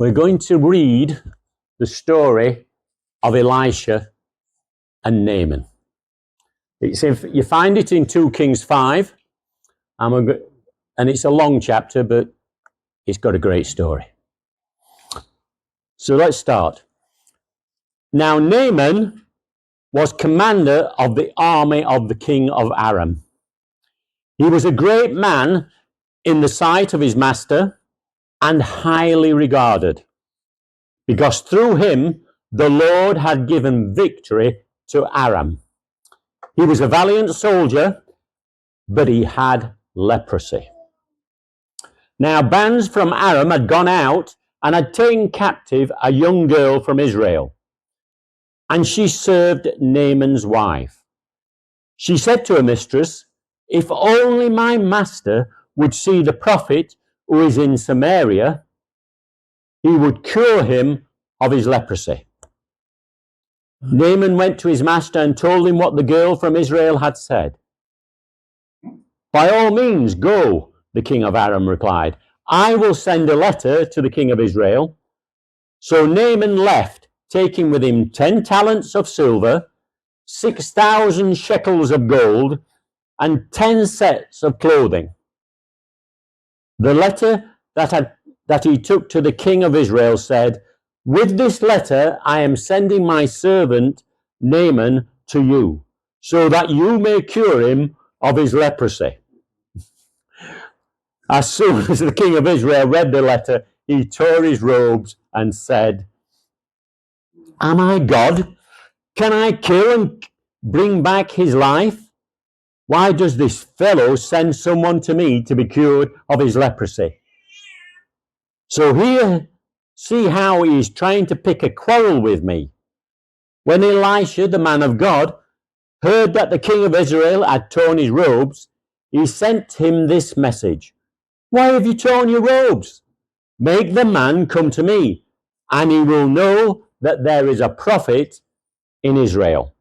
We're going to read the story of Elisha and Naaman. You find it in 2 Kings 5, and it's a long chapter, but it's got a great story. So let's start. Now Naaman was commander of the army of the king of Aram. He was a great man in the sight of his master and highly regarded, because through him the Lord had given victory to Aram. He was a valiant soldier, but he had leprosy. Now bands from Aram had gone out and had taken captive a young girl from Israel, and she served Naaman's wife. She said to her mistress, "If only my master would see the prophet who is in Samaria, he would cure him of his leprosy." Naaman went to his master and told him what the girl from Israel had said. "By all means, go," the king of Aram replied. "I will send a letter to the king of Israel." So Naaman left, taking with him 10 talents of silver, 6,000 shekels of gold, and 10 sets of clothing. The letter that he took to the king of Israel said, "With this letter I am sending my servant Naaman to you, so that you may cure him of his leprosy." As soon as the king of Israel read the letter, he tore his robes and said, "Am I God? Can I kill and bring back his life? Why does this fellow send someone to me to be cured of his leprosy?" So here, see how he is trying to pick a quarrel with me. When Elisha, the man of God, heard that the king of Israel had torn his robes, he sent him this message: "Why have you torn your robes? Make the man come to me, and he will know that there is a prophet in Israel."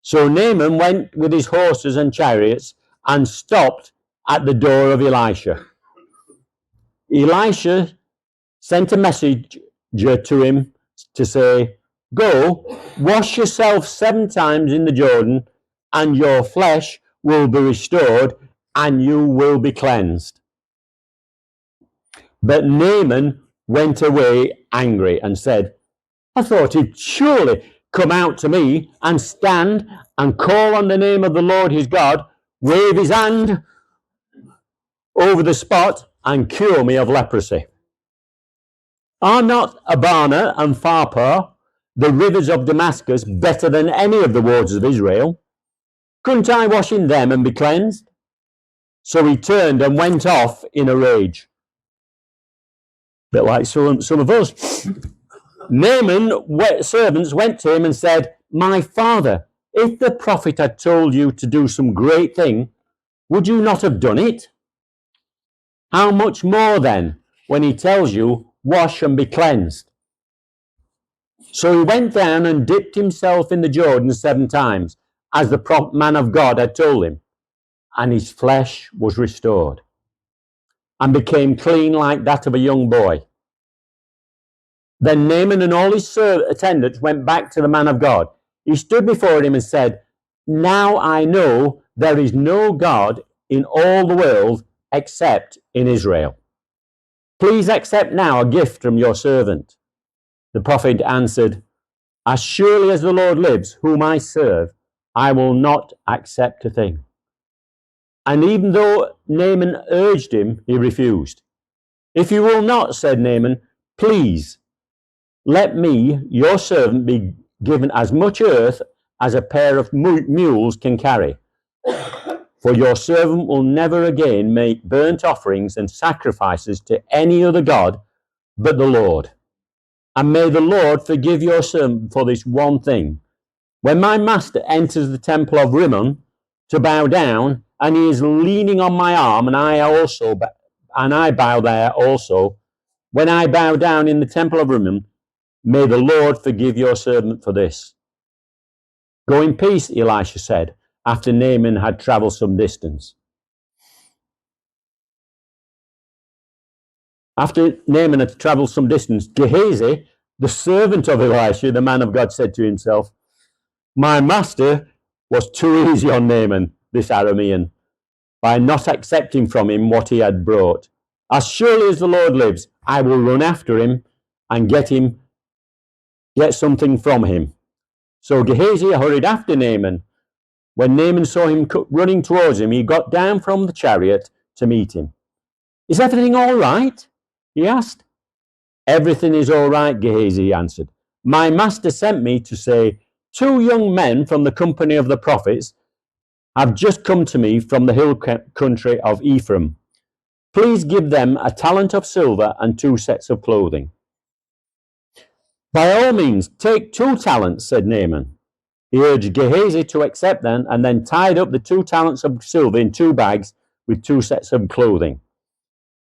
So Naaman went with his horses and chariots and stopped at the door of Elisha. Elisha sent a messenger to him to say, "Go, wash yourself 7 times in the Jordan, and your flesh will be restored, and you will be cleansed." But Naaman went away angry and said, "I thought he'd surely come out to me and stand and call on the name of the Lord his God, wave his hand over the spot and cure me of leprosy. Are not Abana and Pharpar, the rivers of Damascus, better than any of the waters of Israel? Couldn't I wash in them and be cleansed?" So he turned and went off in a rage. A bit like some of us. Naaman's servants went to him and said, "My father, if the prophet had told you to do some great thing, would you not have done it? How much more then when he tells you, 'Wash and be cleansed'?" So he went down and dipped himself in the Jordan 7 times, as the man of God had told him, and his flesh was restored and became clean like that of a young boy. Then Naaman and all his attendants went back to the man of God. He stood before him and said, "Now I know there is no God in all the world except in Israel. Please accept now a gift from your servant." The prophet answered, "As surely as the Lord lives, whom I serve, I will not accept a thing." And even though Naaman urged him, he refused. "If you will not," said Naaman, "please let me, your servant, be given as much earth as a pair of mules can carry. For your servant will never again make burnt offerings and sacrifices to any other god but the Lord. And may the Lord forgive your servant for this one thing. When my master enters the temple of Rimmon to bow down, and he is leaning on my arm, and I bow there also, when I bow down in the temple of Rimmon, may the Lord forgive your servant for this." "Go in peace," Elisha said, after Naaman had traveled some distance. After Naaman had travelled some distance, Gehazi, the servant of Elisha, the man of God, said to himself, my master was too easy on Naaman, this Aramean, by not accepting from him what he had brought. As surely as the Lord lives, I will run after him and get something from him. So Gehazi hurried after Naaman. When Naaman saw him running towards him, he got down from the chariot to meet him. Is everything all right? He asked. Everything is all right, Gehazi answered. My master sent me to say, 2 young men from the company of the prophets have just come to me from the hill country of Ephraim. Please give them a talent of silver and 2 sets of clothing. By all means, take 2 talents, said Naaman. He urged Gehazi to accept them and then tied up the 2 talents of silver in 2 bags with 2 sets of clothing.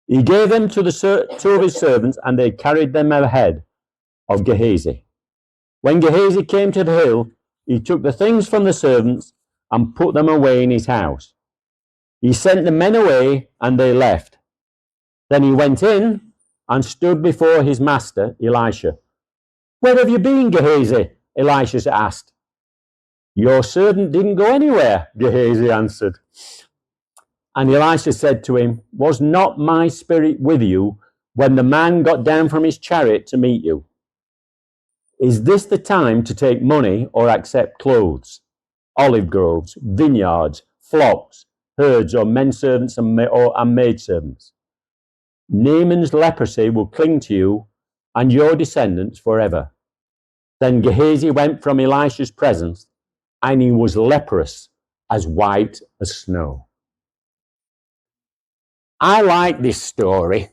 He gave them to 2 of his servants and they carried them ahead of Gehazi. When Gehazi came to the hill, he took the things from the servants and put them away in his house. He sent the men away and they left. Then he went in and stood before his master, Elisha. Where have you been, Gehazi? Elisha asked. Your servant didn't go anywhere, Gehazi answered. And Elisha said to him, was not my spirit with you when the man got down from his chariot to meet you? Is this the time to take money or accept clothes, olive groves, vineyards, flocks, herds, or men servants and maid servants? Naaman's leprosy will cling to you and your descendants forever. Then Gehazi went from Elisha's presence, and he was leprous, as white as snow. I like this story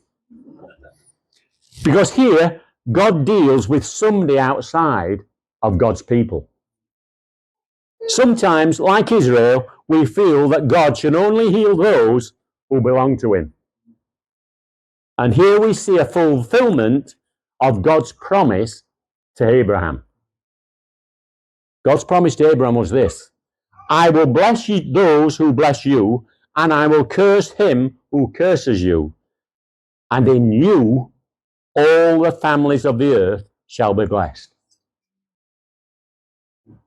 because here God deals with somebody outside of God's people. Sometimes, like Israel, we feel that God should only heal those who belong to him. And here we see a fulfillment of God's promise to Abraham. God's promise to Abraham was this: I will bless you, those who bless you, and I will curse him who curses you. And in you, all the families of the earth shall be blessed.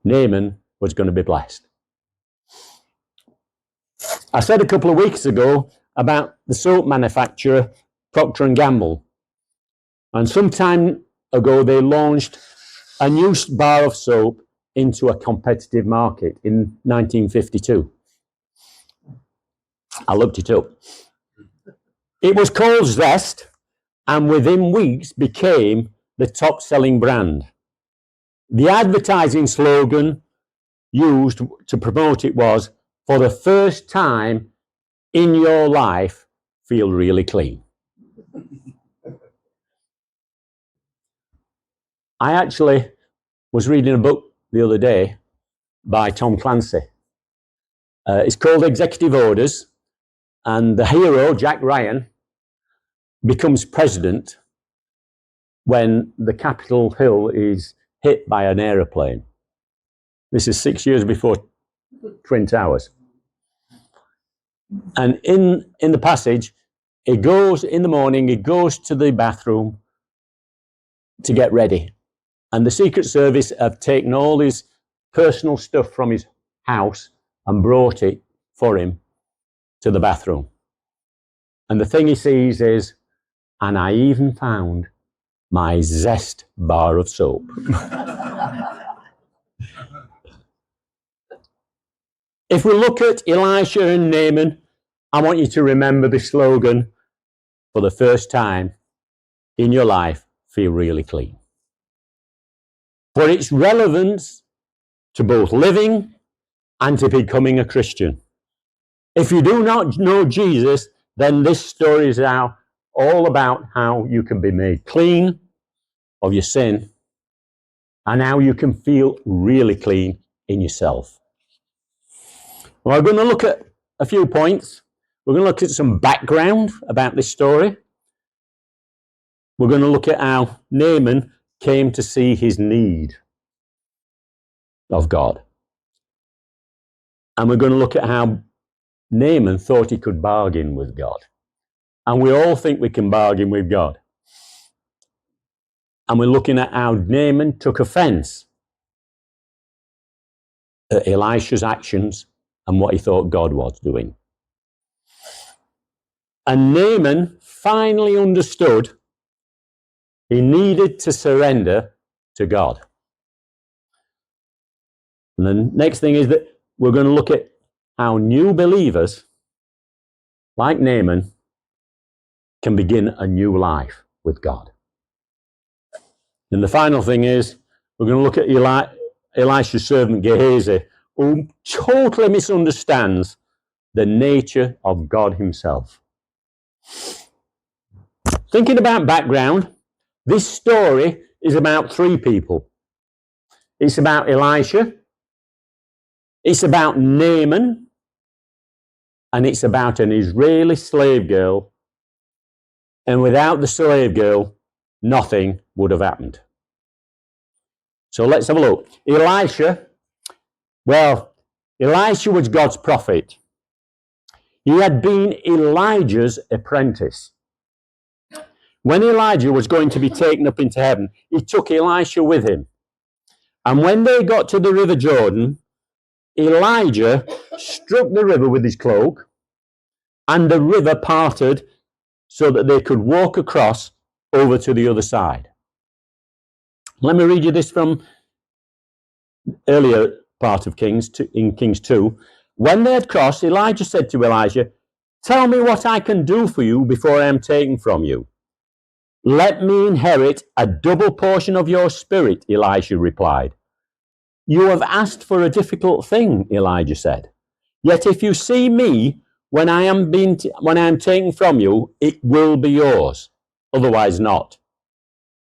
Naaman was going to be blessed. I said a couple of weeks ago about the soap manufacturer Procter & Gamble. And some time ago, they launched a new bar of soap into a competitive market in 1952. I looked it up. It was called Zest, and within weeks became the top-selling brand. The advertising slogan used to promote it was, for the first time in your life, feel really clean. I actually was reading a book the other day by Tom Clancy. It's called Executive Orders, and the hero, Jack Ryan, becomes president when the Capitol Hill is hit by an aeroplane. This is 6 years before Twin Towers. And in the passage, he goes in the morning, he goes to the bathroom to get ready. And the Secret Service have taken all his personal stuff from his house and brought it for him to the bathroom. And the thing he sees is, and I even found my Zest bar of soap. If we look at Elisha and Naaman, I want you to remember the slogan, for the first time in your life, feel really clean. For its relevance to both living and to becoming a Christian. If you do not know Jesus, then this story is now all about how you can be made clean of your sin and how you can feel really clean in yourself. Well, we're going to look at a few points. We're going to look at some background about this story. We're going to look at how Naaman came to see his need of God. And we're going to look at how Naaman thought he could bargain with God. And we all think we can bargain with God. And we're looking at how Naaman took offense at Elisha's actions and what he thought God was doing. And Naaman finally understood he needed to surrender to God. And the next thing is that we're going to look at how new believers, like Naaman, can begin a new life with God. And the final thing is, we're going to look at Elisha's servant Gehazi, who totally misunderstands the nature of God himself. Thinking about background, this story is about three people. It's about Elisha, it's about Naaman, and it's about an Israeli slave girl. And without the slave girl, nothing would have happened. So let's have a look. Elisha was God's prophet. He had been Elijah's apprentice. When Elijah was going to be taken up into heaven, he took Elisha with him. And when they got to the river Jordan, Elijah struck the river with his cloak, and the river parted so that they could walk across over to the other side. Let me read you this from earlier part of Kings, in Kings 2. When they had crossed, Elijah said to Elisha, "Tell me what I can do for you before I am taken from you." "Let me inherit a double portion of your spirit," Elisha replied. "You have asked for a difficult thing," Elijah said. "Yet if you see me when I am taken from you, it will be yours, otherwise not."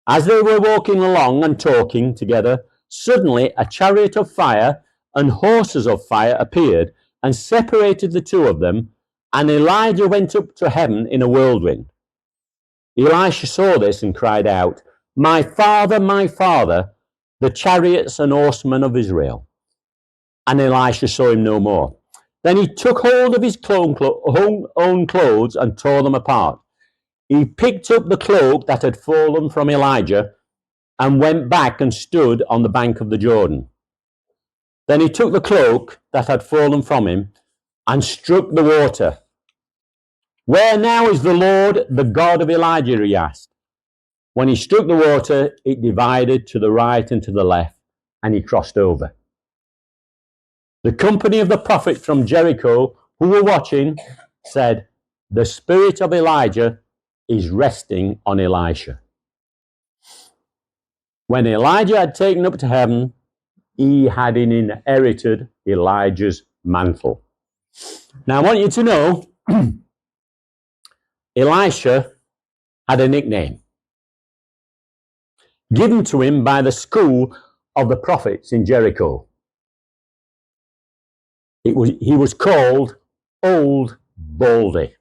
As they were walking along and talking together, suddenly a chariot of fire and horses of fire appeared and separated the two of them, and Elijah went up to heaven in a whirlwind. Elisha saw this and cried out, my father, the chariots and horsemen of Israel." And Elisha saw him no more. Then he took hold of his own clothes and tore them apart. He picked up the cloak that had fallen from Elijah and went back and stood on the bank of the Jordan. Then he took the cloak that had fallen from him and struck the water. "Where now is the Lord, the God of Elijah?" he asked. When he struck the water, it divided to the right and to the left, and he crossed over. The company of the prophets from Jericho, who were watching, said, "The spirit of Elijah is resting on Elisha." When Elijah had taken up to heaven, he had inherited Elijah's mantle. Now I want you to know, Elisha had a nickname given to him by the school of the prophets in Jericho. He was called Old Baldy.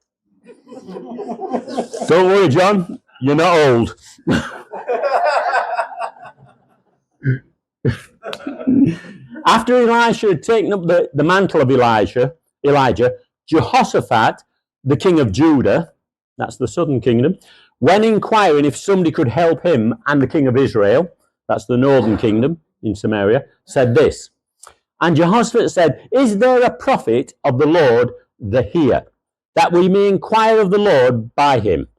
Don't worry, John, you're not old. After Elisha had taken up the mantle of Elijah, Jehoshaphat, the king of Judah, that's the southern kingdom, when inquiring if somebody could help him and the king of Israel, that's the northern kingdom in Samaria, said this. And Jehoshaphat said, "Is there a prophet of the Lord here, that we may inquire of the Lord by him?"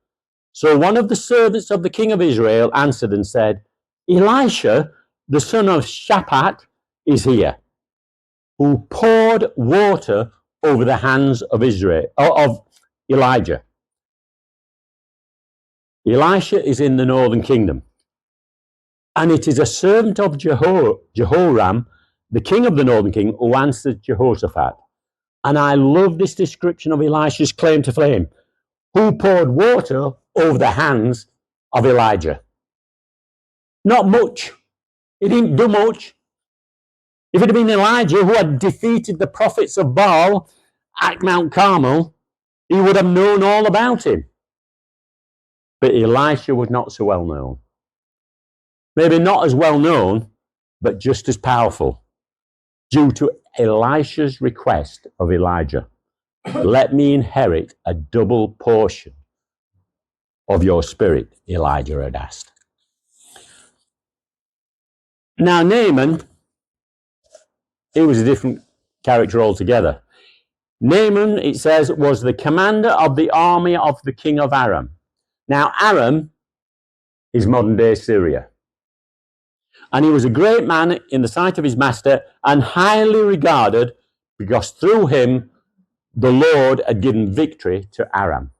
So one of the servants of the king of Israel answered and said, "Elisha, the son of Shaphat, is here, who poured water over the hands of Elijah." Elisha is in the northern kingdom, and it is a servant of Jehoram, the king of the northern kingdom, who answered Jehoshaphat. And I love this description of Elisha's claim to fame, who poured water over the hands of Elijah. Not much. He didn't do much. If it had been Elijah who had defeated the prophets of Baal at Mount Carmel, he would have known all about him. But Elisha was not so well known. Maybe not as well known, but just as powerful, due to Elisha's request of Elijah, "Let me inherit a double portion of your spirit? Elijah had asked. Now, Naaman, he was a different character altogether. Naaman, it says, was the commander of the army of the king of Aram. Now, Aram is modern-day Syria. And he was a great man in the sight of his master and highly regarded because through him the Lord had given victory to Aram.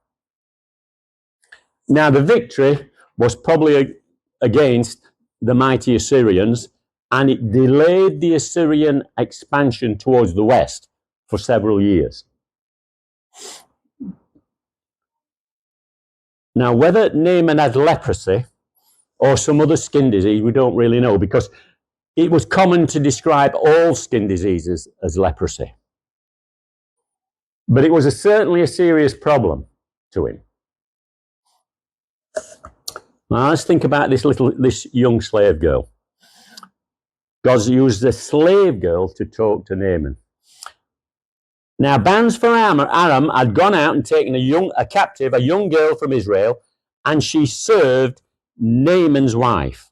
Now, the victory was probably against the mighty Assyrians, and it delayed the Assyrian expansion towards the west for several years. Now, whether Naaman had leprosy or some other skin disease, we don't really know, because it was common to describe all skin diseases as leprosy. But it was certainly a serious problem to him. Now, let's think about this young slave girl. God used a slave girl to talk to Naaman. Now, bands from Aram had gone out and taken a young girl from Israel, and she served Naaman's wife.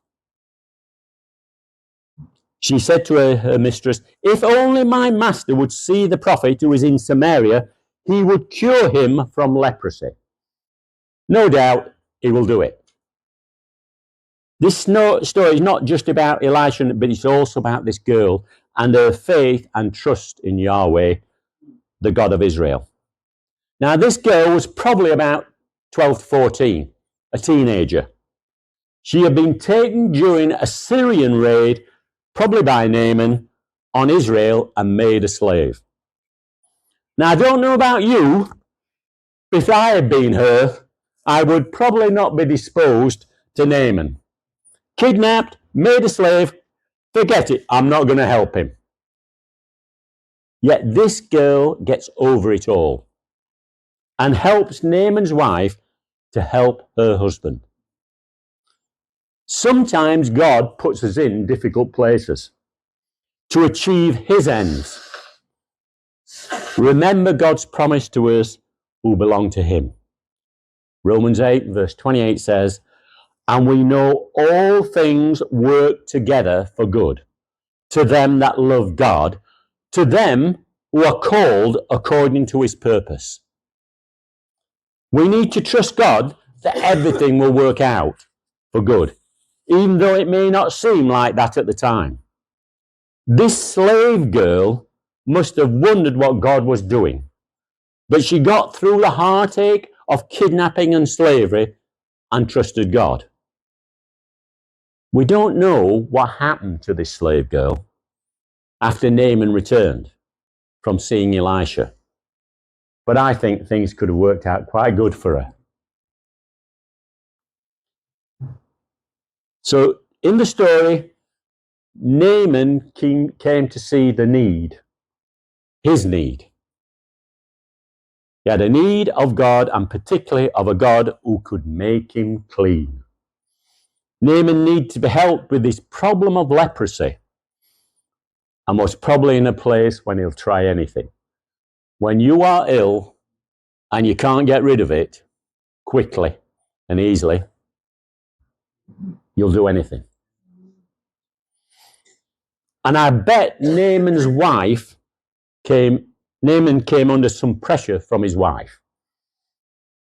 She said to her mistress, "If only my master would see the prophet who is in Samaria, he would cure him from leprosy. No doubt he will do it." This story is not just about Elisha, but it's also about this girl and her faith and trust in Yahweh, the God of Israel. Now, this girl was probably about 12 to 14, a teenager. She had been taken during a Syrian raid, probably by Naaman, on Israel and made a slave. Now, I don't know about you, but if I had been her, I would probably not be disposed to Naaman. Kidnapped, made a slave, forget it, I'm not going to help him. Yet this girl gets over it all and helps Naaman's wife to help her husband. Sometimes God puts us in difficult places to achieve his ends. Remember God's promise to us who belong to him. Romans 8 verse 28 says, "And we know all things work together for good, to them that love God, to them who are called according to his purpose." We need to trust God that everything will work out for good, even though it may not seem like that at the time. This slave girl must have wondered what God was doing, but she got through the heartache of kidnapping and slavery and trusted God. We don't know what happened to this slave girl after Naaman returned from seeing Elisha, but I think things could have worked out quite good for her. So in the story, Naaman came to see the need, his need. He had a need of God, and particularly of a God who could make him clean. Naaman needed to be helped with this problem of leprosy, and was probably in a place when he'll try anything. When you are ill and you can't get rid of it quickly and easily, you'll do anything. And I bet Naaman came under some pressure from his wife,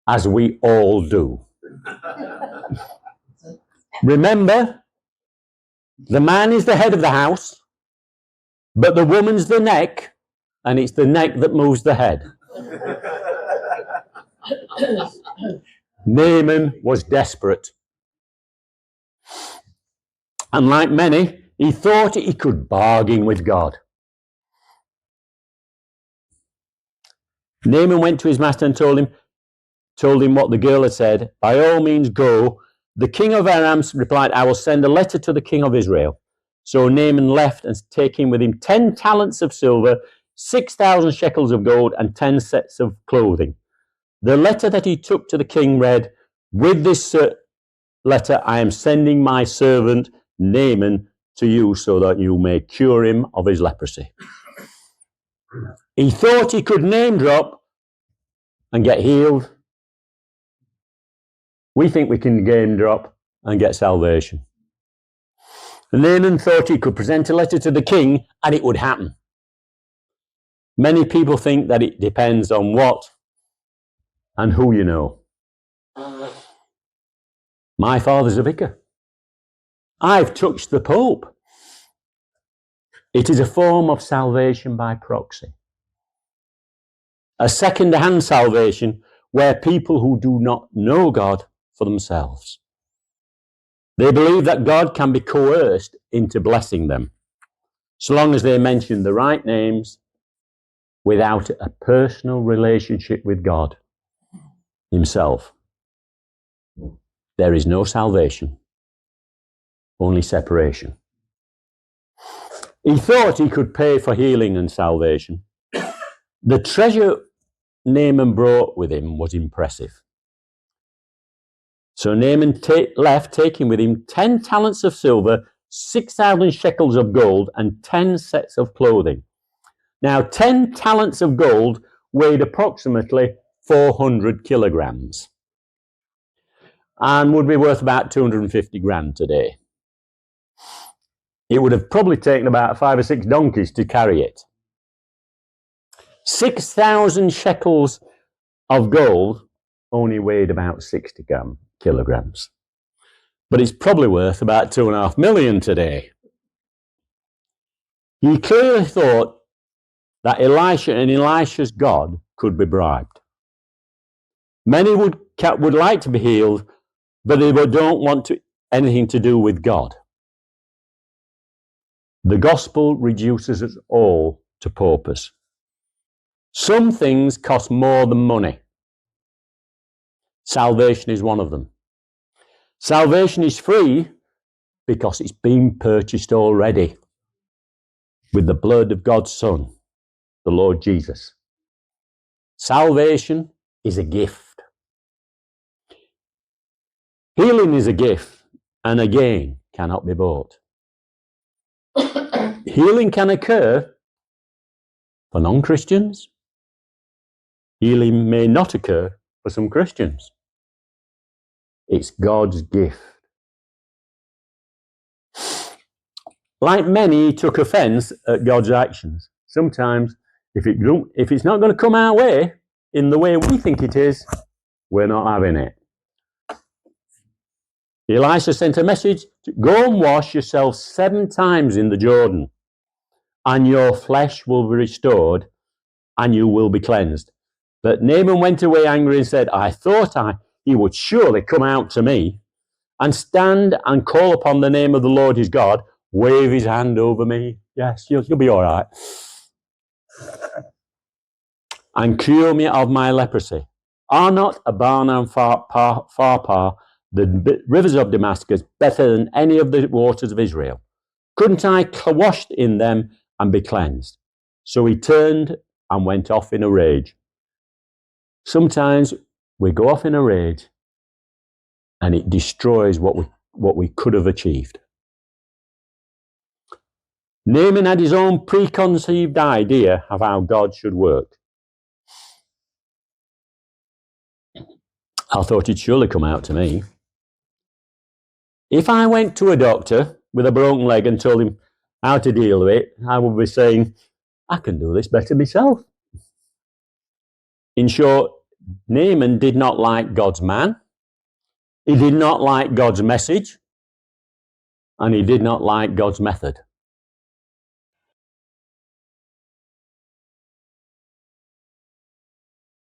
as we all do. Remember, the man is the head of the house, but the woman's the neck, and it's the neck that moves the head. Naaman was desperate. And like many, he thought he could bargain with God. Naaman went to his master and told him what the girl had said. "By all means go." The king of Aram replied, "I will send a letter to the king of Israel." So Naaman left, and taking with him 10 talents of silver, 6,000 shekels of gold, and 10 sets of clothing. The letter that he took to the king read, "With this letter I am sending my servant Naaman to you so that you may cure him of his leprosy." He thought he could name drop and get healed We think we can game drop and get salvation. And Naaman thought he could present a letter to the king and it would happen. Many people think that it depends on what and who you know. My father's a vicar. I've touched the Pope. It is a form of salvation by proxy. A second-hand salvation where people who do not know God for themselves. They believe that God can be coerced into blessing them, so long as they mention the right names without a personal relationship with God himself. There is no salvation, only separation. He thought he could pay for healing and salvation. The treasure Naaman brought with him was impressive. So Naaman left, taking with him 10 talents of silver, 6,000 shekels of gold, and 10 sets of clothing. Now, 10 talents of gold weighed approximately 400 kilograms and would be worth about 250 grand today. It would have probably taken about 5 or 6 donkeys to carry it. 6,000 shekels of gold only weighed about 60 kilograms. But it's probably worth about 2.5 million today. He clearly thought that Elisha and Elisha's God could be bribed. Many would like to be healed, but they don't want anything to do with God. The gospel reduces us all to paupers. Some things cost more than money. Salvation is one of them. Salvation is free because it's been purchased already with the blood of God's Son, the Lord Jesus. Salvation is a gift. Healing is a gift, and again, cannot be bought. Healing can occur for non-Christians. Healing may not occur for some Christians. It's God's gift. Like many, he took offense at God's actions. Sometimes, if it's not going to come our way in the way we think it is, we're not having it. Elisha sent a message to go and wash yourself 7 times in the Jordan, and your flesh will be restored, and you will be cleansed. But Naaman went away angry and said, I thought he would surely come out to me and stand and call upon the name of the Lord his God, wave his hand over me. Yes, you'll be all right. And cure me of my leprosy. Are not Abana and Pharpar, the rivers of Damascus, better than any of the waters of Israel? Couldn't I wash in them and be cleansed? So he turned and went off in a rage. Sometimes we go off in a rage and it destroys what we could have achieved. Naaman had his own preconceived idea of how God should work. I thought he'd surely come out to me. If I went to a doctor with a broken leg and told him how to deal with it, I would be saying, I can do this better myself. In short, Naaman did not like God's man. He did not like God's message. And he did not like God's method.